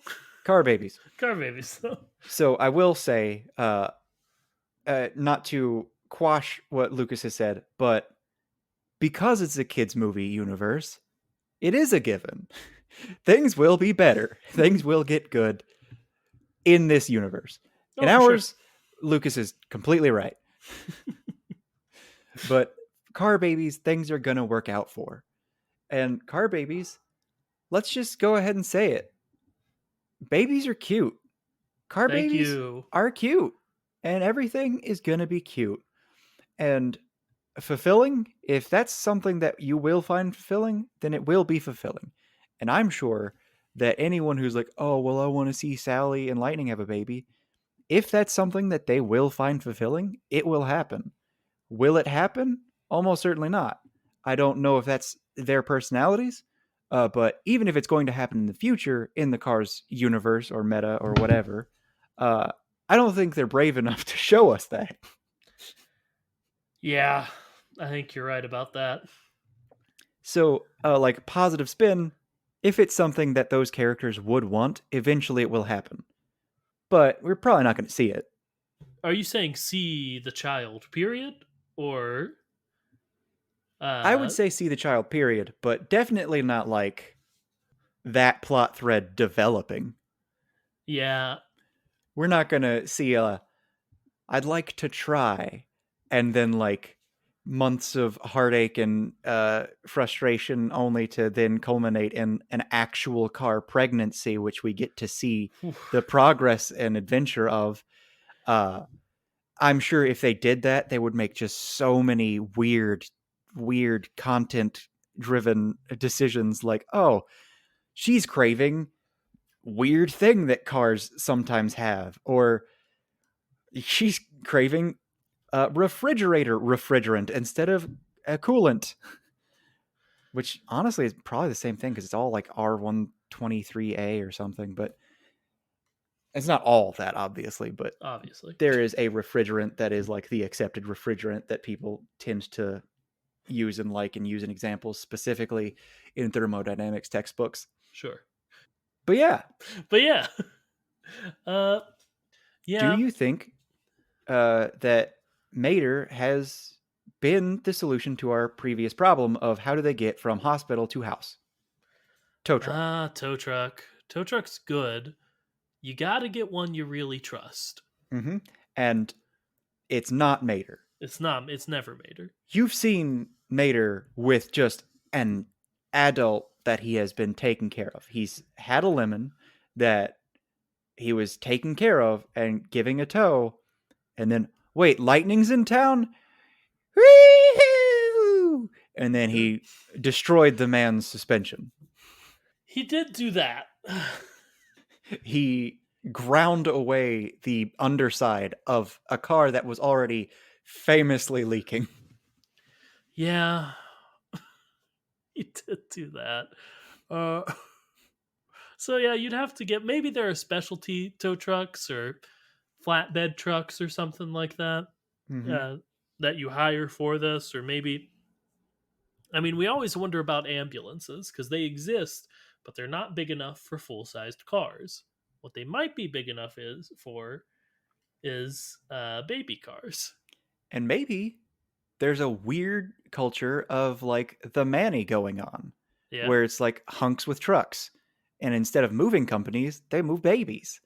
Car babies. Car babies though. So I will say, not to quash what Lucas has said, but because it's a kids' movie universe, it is a given. Things will be better. Things will get good in this universe. In Oh, for sure. ours, Lucas is completely right. But car babies, things are going to work out for. And car babies, let's just go ahead and say it. Babies are cute. Car Thank babies you. are cute. And everything is going to be cute. And fulfilling, if that's something that you will find fulfilling, then it will be fulfilling. And I'm sure that anyone who's like, oh, well, I want to see Sally and Lightning have a baby, if that's something that they will find fulfilling, it will happen. Will it happen? Almost certainly not. I don't know if that's their personalities, but even if it's going to happen in the future in the Cars universe or meta or whatever, uh, I don't think they're brave enough to show us that. Yeah, I think you're right about that. So, like positive spin, if it's something that those characters would want, eventually it will happen. But we're probably not going to see it. Are you saying see the child, period? Or I would uh say see the child, period, but definitely not like that plot thread developing. yeah. We're not going to see a I'd like to try and then like months of heartache and frustration only to then culminate in an actual car pregnancy, which we get to see Whew. the progress and adventure of. uh I'm sure if they did that, they would make just so many weird content driven decisions like, oh, she's craving weird thing that cars sometimes have, or she's craving refrigerator refrigerant instead of a coolant, which honestly is probably the same thing because it's all like R123A or something, but it's not all that obviously, but Obviously. there is a refrigerant that is like the accepted refrigerant that people tend to use and like and use in examples specifically in thermodynamics textbooks. Sure. But yeah, But yeah. Uh do yeah. you think that Mater has been the solution to our previous problem of how do they get from hospital to house? Tow truck. Tow truck. Tow truck's good. You got to get one you really trust. Mm-hmm. And it's not Mater. It's not. It's never made her. You've seen Mater with just an adult that he has been taken care of. He's had a lemon that he was taking care of and giving a tow, and then wait, lightning's in town. Woo-hoo! And then he destroyed the man's suspension. He did do that. He ground away the underside of a car that was already famously leaking. Yeah, he did do that. Uh, so yeah, you'd have to get, maybe there are specialty tow trucks or flatbed trucks or something like that, Mm-hmm. uh, that you hire for this, or maybe, I mean, we always wonder about ambulances because they exist, but they're not big enough for full sized cars. What they might be big enough is baby cars. And maybe there's a weird culture of like the Manny going on, Yeah, where it's like hunks with trucks. And instead of moving companies, they move babies.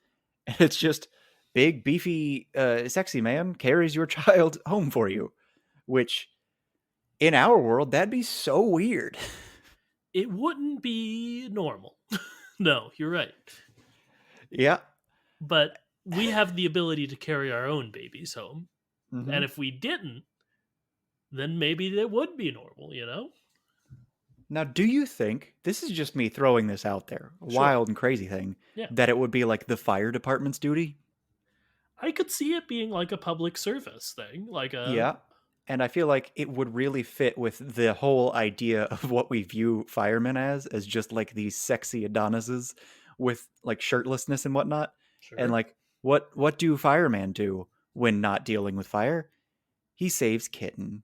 And it's just big, beefy, sexy man carries your child home for you, which in our world, that'd be so weird. it wouldn't be normal. No, you're right. Yeah. But we have the ability to carry our own babies home. Mm-hmm. And if we didn't, then maybe it would be normal, you know? Now, do you think this is just me throwing this out there, a Sure. wild and crazy thing, Yeah. that it would be like the fire department's duty? I could see it being like a public service thing, like a Yeah. And I feel like it would really fit with the whole idea of what we view firemen as just like these sexy Adonises with like shirtlessness and whatnot. And sure. like, what do firemen do when not dealing with fire? He saves kitten.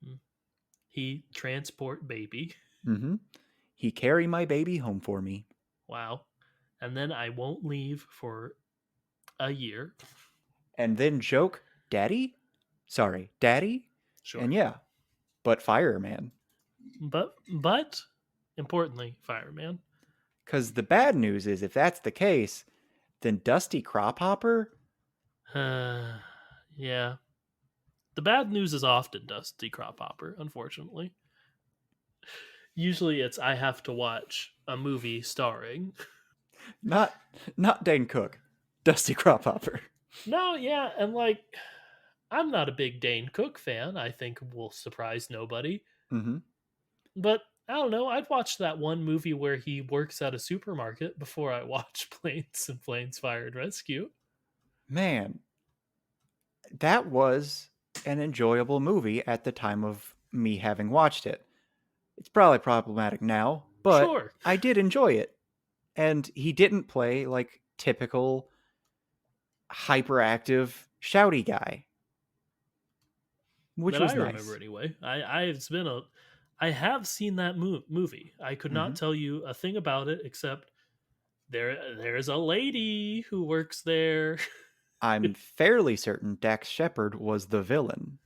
Mm. He transport baby. Mm-hmm. He carry my baby home for me. Wow. And then I won't leave for a year. And then joke, Daddy? Sorry, Daddy? And Sure. yeah, but fireman. But importantly, fireman. Because the bad news is, if that's the case, then Dusty Crophopper? Yeah. The bad news is often Dusty Crop Hopper, unfortunately. Usually it's I have to watch a movie starring. Not not Dane Cook. Dusty Crophopper. No, yeah, and like I'm not a big Dane Cook fan. I think will surprise nobody. Mm-hmm. But I don't know. I'd watch that one movie where he works at a supermarket before I watch Planes and Planes Fire and Rescue. Man, that was an enjoyable movie at the time of me having watched it. It's probably problematic now, but Sure, I did enjoy it. And he didn't play like typical hyperactive shouty guy, which that I was remember nice. anyway. I have seen that movie. I could Mm-hmm. not tell you a thing about it except there's a lady who works there. I'm fairly certain Dax Shepard was the villain.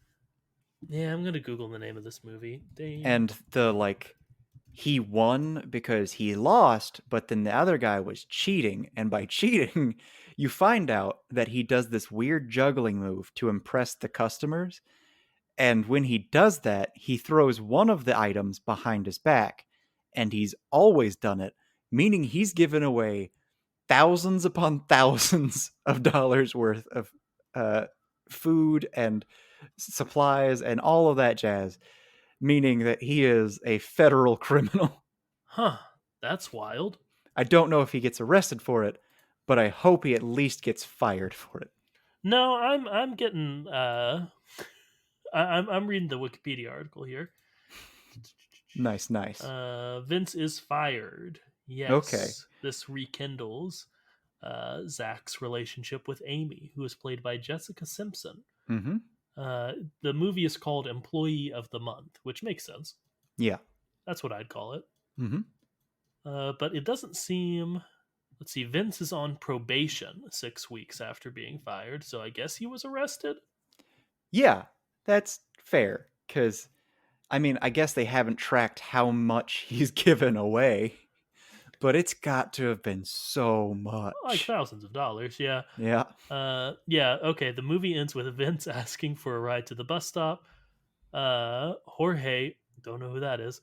Yeah, I'm gonna Google the name of this movie. Dane. And the like he won because he lost, but then the other guy was cheating. And by cheating, you find out that he does this weird juggling move to impress the customers. And when he does that, he throws one of the items behind his back. And he's always done it, meaning he's given away thousands upon thousands of dollars worth of uh, food and supplies and all of that jazz, meaning that he is a federal criminal. Huh. That's wild. I don't know if he gets arrested for it, but I hope he at least gets fired for it. No, I'm getting I'm reading the Wikipedia article here. Nice, nice. Vince is fired. Okay. Yes, this rekindles Zach's relationship with Amy, who is played by Jessica Simpson. Mm-hmm. The movie is called Employee of the Month, which makes sense. Yeah. That's what I'd call it. Mm-hmm. But it doesn't seem. Let's see. Vince is on probation 6 weeks after being fired, so I guess he was arrested. Yeah, that's fair. Because, I mean, I guess they haven't tracked how much he's given away, but it's got to have been so Like much. thousands of dollars, yeah. Yeah. Yeah, okay. The movie ends with Vince asking for a ride to the bus stop. Jorge, don't know who that is,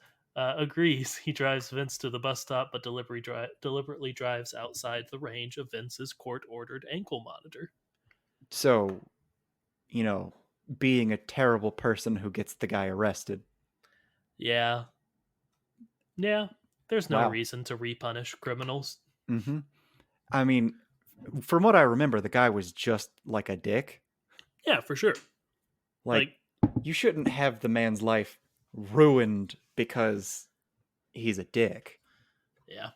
agrees. He drives Vince to the bus stop, but deliberately drives outside the range of Vince's court-ordered ankle monitor. So, you know, being a terrible person who gets the guy arrested. Yeah, yeah. There's no Wow. reason to repunish criminals. Mm-hmm. I mean, from what I remember, the guy was just like a dick. Yeah, for sure. Like, Like, you shouldn't have the man's life ruined because he's a dick. yeah,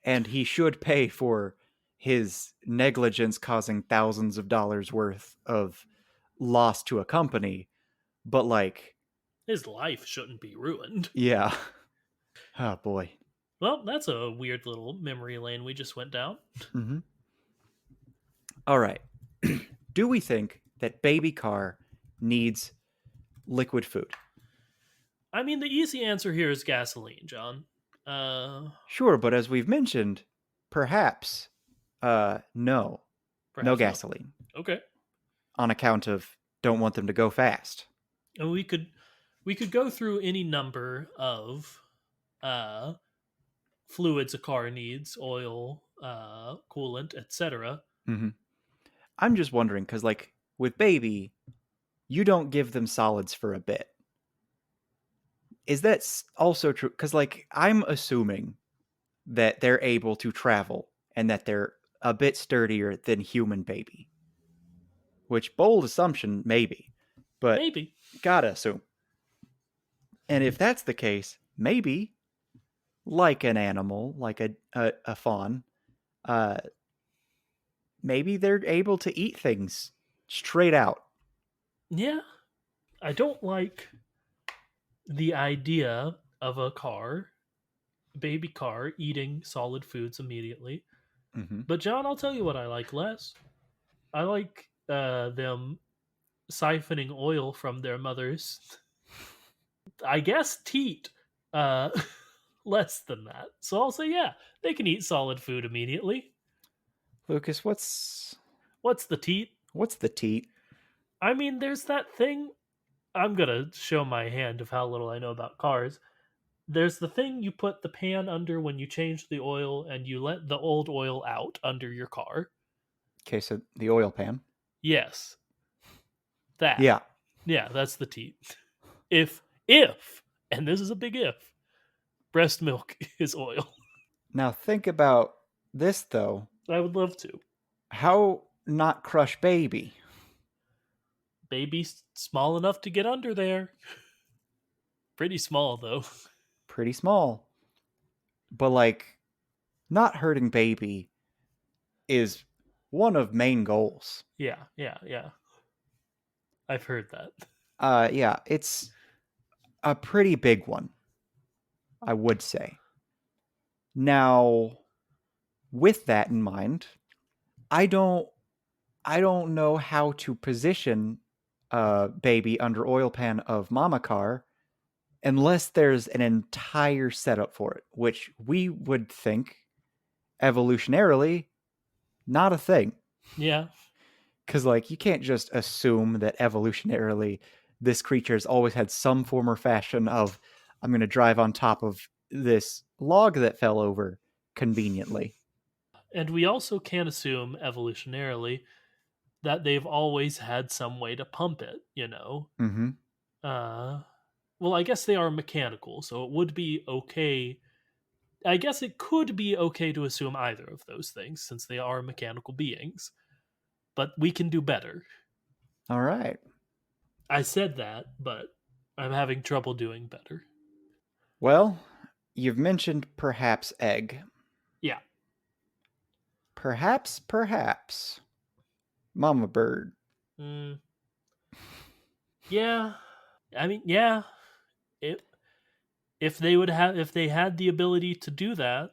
And he should pay for his negligence causing thousands of dollars worth of loss to a company. But, like, his life shouldn't be ruined. yeah. Oh, boy. Well, that's a weird little memory lane we just went down. Mm-hmm. All right. Do we think that Baby Car needs liquid food? I mean, the easy answer here is gasoline, John. Uh, Sure, but as we've mentioned, perhaps, no. No Perhaps no. gasoline. Okay. On account of don't want them to go fast. And we could go through any number of uh fluids a car needs, oil, coolant, etc. Mm-hmm. I'm just wondering, because, like, with Baby, you don't give them solids for a bit. Is that also true? Because, like, I'm assuming that they're able to travel and that they're a bit sturdier than human Baby. Which, bold assumption, maybe. But Maybe. gotta assume. And if that's the case, maybe, like an animal, like a fawn, uh, maybe they're able to eat things straight out. Yeah. I don't like the idea of baby car, eating solid foods immediately. Mm-hmm. But John, I'll tell you what I like less. I like them siphoning oil from their mothers. I guess teat. Uh, less than that. So I'll say, yeah, they can eat solid food immediately. Lucas, What's the teat? what's the teat? I mean, there's that thing. I'm gonna show my hand of how little I know about cars. There's the thing you put the pan under when you change the oil and you let the old oil out under your car. Okay, so the oil pan. Yes, that. Yeah. Yeah, that's the teat. If, and this is a big if, breast milk is oil. Now think about this though. I would love to. How not crush Baby? Baby's small enough to get under there. Pretty small, though. Pretty small. But, like, not hurting Baby is one of main goals. Yeah, yeah, yeah. I've heard that. Yeah, it's a pretty big one, I would say. Now, with that in mind, I don't I don't know how to position Baby under oil pan of Mama Car unless there's an entire setup for it, which we would think evolutionarily not a thing. Yeah. Because, like, you can't just assume that evolutionarily this creature has always had some form or fashion of, I'm going to drive on top of this log that fell over conveniently. And we also can't assume evolutionarily that they've always had some way to pump it, you know? Mm-hmm. Uh, well, I guess they are mechanical, so it would be okay. I guess it could be okay to assume either of those things since they are mechanical beings. But we can do better. All right. I said that, but I'm having trouble doing better. Well, you've mentioned perhaps egg. Yeah. Perhaps. Mama bird. Mm, yeah. I mean, yeah. It, if they had the ability to do that,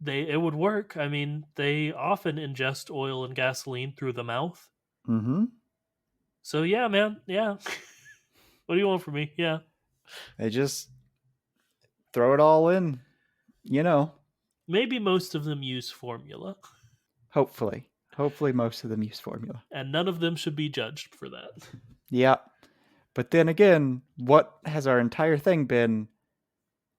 it would work. I mean, they often ingest oil and gasoline through the mouth. Mm-hmm. So yeah, man. Yeah. What do you want from me? Yeah. They just throw it all in, you know. Maybe most of them use formula, Hopefully. Hopefully most of them use formula. and none of them should be judged for that. Yeah. But then again, what has our entire thing been?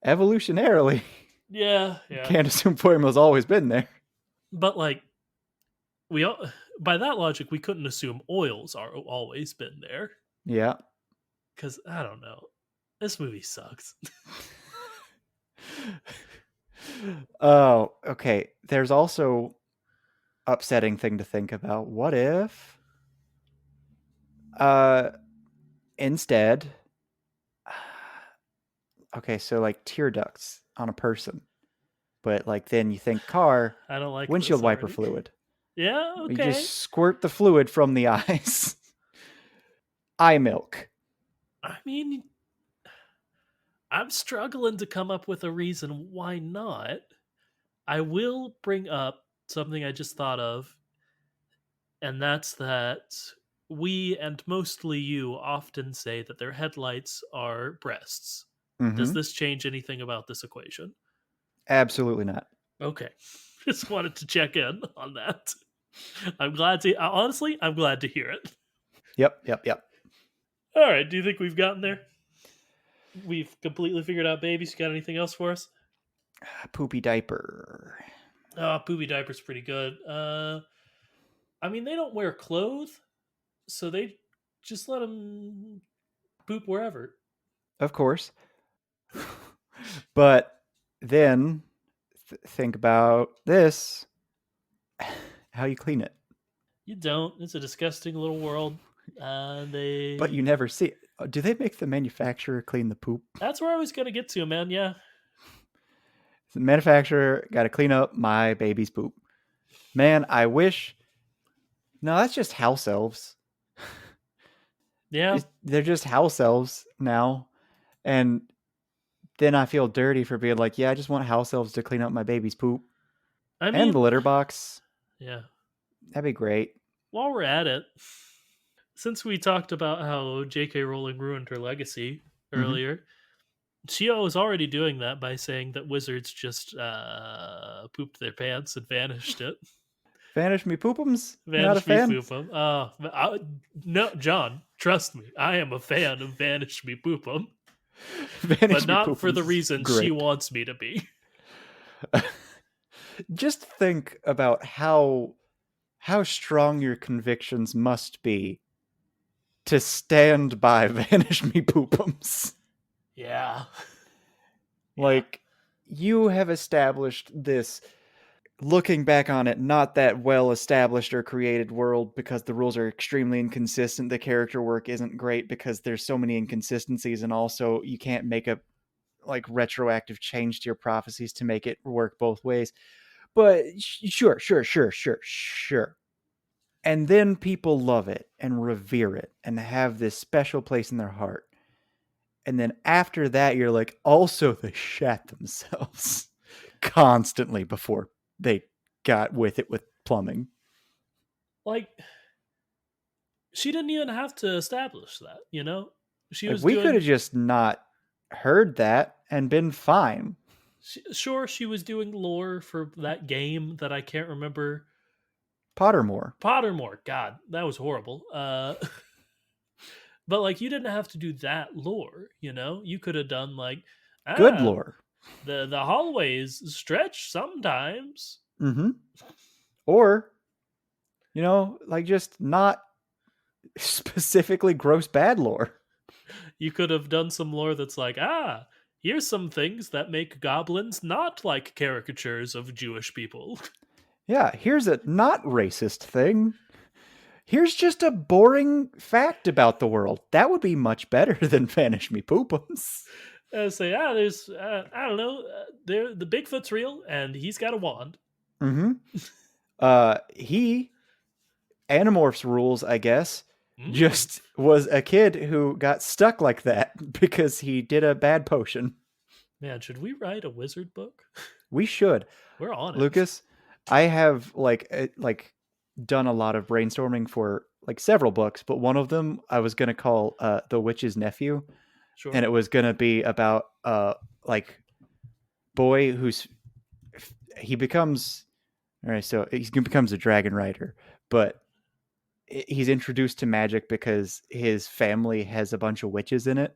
Evolutionarily, Yeah, you yeah. can't assume formula's always been there. But like we all, by that logic, we couldn't assume oils are always been there Yeah. because I don't know. This movie sucks. Oh, okay. There's also upsetting thing to think about. What if uh instead okay, so like tear ducts on a person, but like then you think car, I don't like windshield this wiper already. fluid. Yeah, You just okay. squirt the fluid from the eyes. Eye milk. I mean, I'm struggling to come up with a reason why not. I will bring up something I just thought of, and that's that we and mostly you often say that their headlights are breasts. Does Mm-hmm. this change anything about this equation? Absolutely not. Okay. Just wanted to check in on that. I'm glad to honestly, I'm glad to hear it. Yep, yep, yep. All right, do you think we've gotten there? We've completely figured out babies. You got anything else for us? Poopy diaper. Oh, poopy diaper's pretty good. I mean, they don't wear clothes, so they just let them poop wherever. Of course. But then think about this. How you clean it. You don't. It's a disgusting little world. But They. you never see it. Do they make the manufacturer clean the poop? That's where I was gonna get to, man. Yeah, The manufacturer got to clean up my baby's poop. Man, I wish. No, that's just house elves. yeah. They're just house elves now. And then I feel dirty for being like, yeah, I just want house elves to clean up my baby's poop I and the mean, litter box. yeah. That'd be great. While we're at it, since we talked about how J.K. Rowling ruined her legacy Mm-hmm. earlier, she was already doing that by saying that wizards just pooped their pants and vanished it. Vanish me poopums. You're not a Vanish me fan? poopum. No, John, trust me, I am a fan of Vanish me poopum, but Vanish me not for poopums the is reason she great. wants me to be. Just think about how strong your convictions must be to stand by Vanish Me Poopums. Yeah, yeah. Like, you have established this, looking back on it, not that well established or created world because the rules are extremely inconsistent. The character work isn't great because there's so many inconsistencies, and also you can't make a like retroactive change to your prophecies to make it work both ways. But sure. And then people love it and revere it and have this special place in their heart. And then after that, you're like, also they shat themselves constantly before they got with it with plumbing. Like she didn't even have to establish that. She Like, was we could doing. have just not heard that and been fine. Sure, she was doing lore for that game that I can't remember. Pottermore. Pottermore. God, that was horrible. But like, you didn't have to do that lore. You could have done like, Good ah, lore. the hallways stretch sometimes. Mm-hmm. Or, like just not specifically gross bad lore. You could have done some lore that's like, here's some things that make goblins not like caricatures of Jewish people. Yeah, here's a not racist thing. Here's just a boring fact about the world. That would be much better than Vanish Me Poopums. Say, there's, I don't know, the Bigfoot's real and he's got a wand. Mm-hmm. He, Animorphs rules, I guess, Mm. just was a kid who got stuck like that because he did a bad potion. Man, should we write a wizard book? We should. We're on it. Lucas, I have like done a lot of brainstorming for like several books, but one of them I was gonna call The Witch's Nephew, and Sure. it was gonna be about like boy who's he becomes all right, so he becomes a dragon rider, but he's introduced to magic because his family has a bunch of witches in it,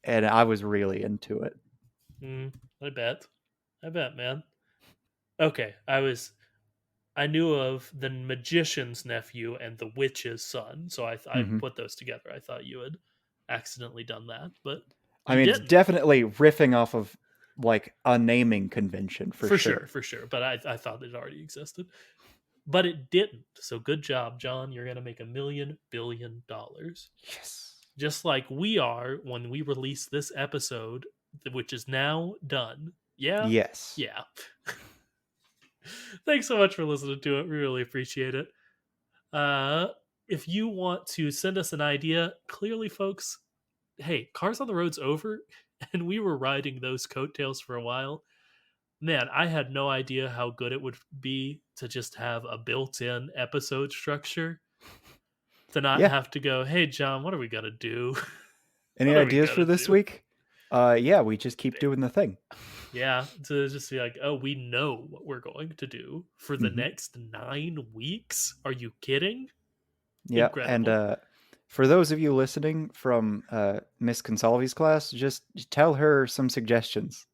and I was really into it. Mm, I bet. I bet, man. Okay, I knew of the magician's nephew and the witch's son, so I Hmm. put those together. I thought you had accidentally done that, but I you mean, it's didn't. definitely riffing off of like a naming convention for sure. For sure. But I thought it already existed. But it didn't. So good job, John. You're gonna make $1 million billion. Yes. Just like we are when we release this episode, which is now done. Yeah? Yes. Yeah. Thanks so much for listening to it. We really appreciate it. Uh, if you want to send us an idea, clearly, folks, hey, Cars on the Road's over, and we were riding those coattails for a while. Man, I had no idea how good it would be to just have a built in episode structure, to not Yeah. have to go, hey, John, what are we going to do? Any What are we ideas going for to this do? week? Yeah, we just keep doing the thing. Yeah, to just be like, oh, we know what we're going to do for the Hmm. next 9 weeks. Are you kidding? Yeah, and Incredible. for those of you listening from Miss Consalvi's class, just tell her some suggestions.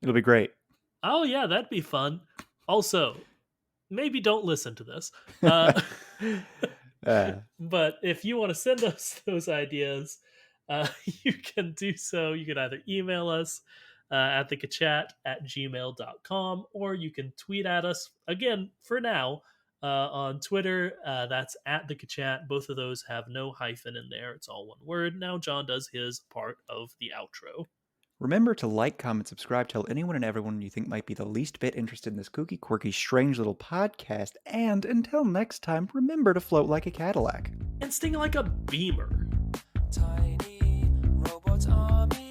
It'll be great. Oh, yeah, that'd be fun. Also, maybe don't listen to this. Uh, uh, but if you want to send us those ideas, you can do so. You can either email us at thekachat@gmail.com, or you can tweet at us, again, for now, on Twitter. That's at thekachat. Both of those have no hyphen in there. It's all one word. Now John does his part of the outro. Remember to like, comment, subscribe, tell anyone and everyone you think might be the least bit interested in this kooky, quirky, strange little podcast, and until next time, remember to float like a Cadillac. And sting like a beamer. Tiny robot army.